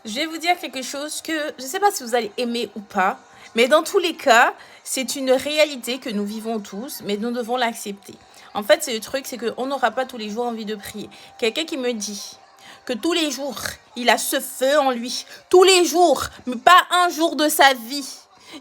Je vais vous dire quelque chose que je ne sais pas si vous allez aimer ou pas, mais dans tous les cas, c'est une réalité que nous vivons tous, mais nous devons l'accepter. En fait, c'est le truc, c'est qu'on n'aura pas tous les jours envie de prier. Quelqu'un qui me dit que tous les jours, il a ce feu en lui, tous les jours, mais pas un jour de sa vie.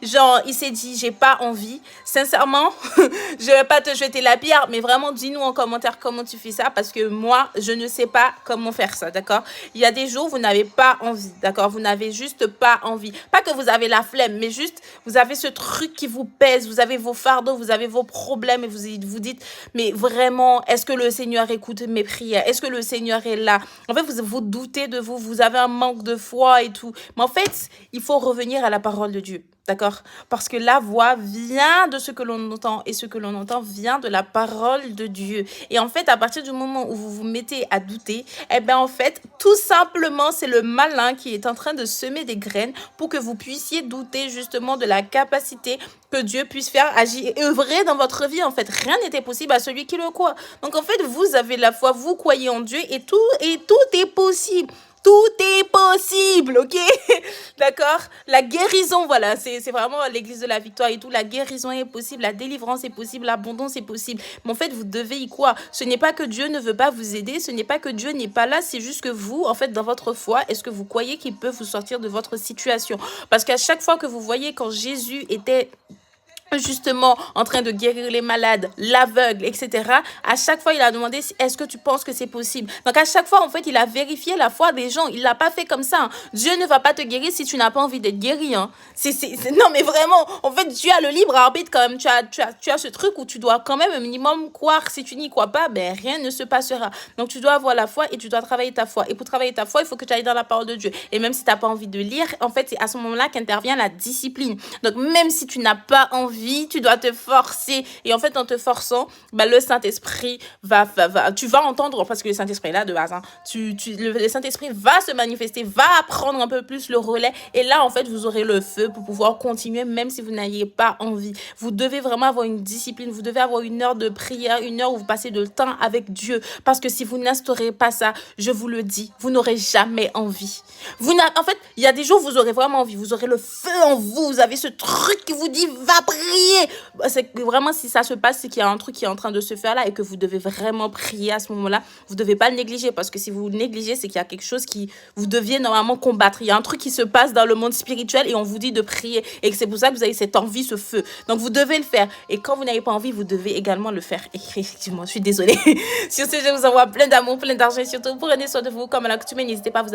Genre, il s'est dit, j'ai pas envie. Sincèrement, je vais pas te jeter la pierre, mais vraiment, dis-nous en commentaire comment tu fais ça, parce que moi, je ne sais pas comment faire ça, d'accord? Il y a des jours, vous n'avez pas envie, d'accord? Vous n'avez juste pas envie. Pas que vous avez la flemme, mais juste, vous avez ce truc qui vous pèse, vous avez vos fardeaux, vous avez vos problèmes, et vous dites, mais vraiment, est-ce que le Seigneur écoute mes prières? Est-ce que le Seigneur est là? En fait, vous doutez de vous, vous avez un manque de foi et tout. Mais en fait, il faut revenir à la parole de Dieu. D'accord? Parce que la voix vient de ce que l'on entend et ce que l'on entend vient de la parole de Dieu. Et en fait, à partir du moment où vous vous mettez à douter, eh bien, en fait, tout simplement, c'est le malin qui est en train de semer des graines pour que vous puissiez douter justement de la capacité que Dieu puisse faire agir et œuvrer dans votre vie. En fait, rien n'était possible à celui qui le croit. Donc, en fait, vous avez la foi, vous croyez en Dieu et tout est possible. Tout est possible, ok? D'accord? La guérison, voilà, c'est vraiment l'église de la victoire et tout. La guérison est possible, la délivrance est possible, l'abondance est possible. Mais en fait, vous devez y croire. Ce n'est pas que Dieu ne veut pas vous aider, ce n'est pas que Dieu n'est pas là, c'est juste que vous, en fait, dans votre foi, est-ce que vous croyez qu'il peut vous sortir de votre situation? Parce qu'à chaque fois que vous voyez quand Jésus était justement en train de guérir les malades, l'aveugle, etc. À chaque fois, il a demandé, est-ce que tu penses que c'est possible? Donc, à chaque fois, en fait, il a vérifié la foi des gens. Il l'a pas fait comme ça. Hein. Dieu ne va pas te guérir si tu n'as pas envie d'être guéri. Hein. Non, mais vraiment, en fait, tu as le libre arbitre quand même. Tu as ce truc où tu dois quand même un minimum croire. Si tu n'y crois pas, ben, rien ne se passera. Donc, tu dois avoir la foi et tu dois travailler ta foi. Et pour travailler ta foi, il faut que tu ailles dans la parole de Dieu. Et même si tu n'as pas envie de lire, en fait, c'est à ce moment-là qu'intervient la discipline. Donc, même si tu n'as pas envie, tu dois te forcer. Et en fait, en te forçant, bah, le Saint-Esprit tu vas entendre, parce que le Saint-Esprit est là de base, hein, le Saint-Esprit va se manifester, va prendre un peu plus le relais. Et là, en fait, vous aurez le feu pour pouvoir continuer, même si vous n'ayez pas envie. Vous devez vraiment avoir une discipline. Vous devez avoir une heure de prière, une heure où vous passez de temps avec Dieu. Parce que si vous n'instaurez pas ça, je vous le dis, vous n'aurez jamais envie. En fait, il y a des jours où vous aurez vraiment envie. Vous aurez le feu en vous. Vous avez ce truc qui vous dit, va prier. C'est que vraiment, si ça se passe, c'est qu'il y a un truc qui est en train de se faire là et que vous devez vraiment prier à ce moment-là. Vous ne devez pas le négliger, parce que si vous le négligez, c'est qu'il y a quelque chose qui vous deviez normalement combattre. Il y a un truc qui se passe dans le monde spirituel et on vous dit de prier, et que c'est pour ça que vous avez cette envie, ce feu. Donc vous devez le faire. Et quand vous n'avez pas envie, vous devez également le faire. Et effectivement, je suis désolée. Sur ce, je vous envoie plein d'amour, plein d'argent et surtout prenez soin de vous comme à l'accoutumée. N'hésitez pas à vous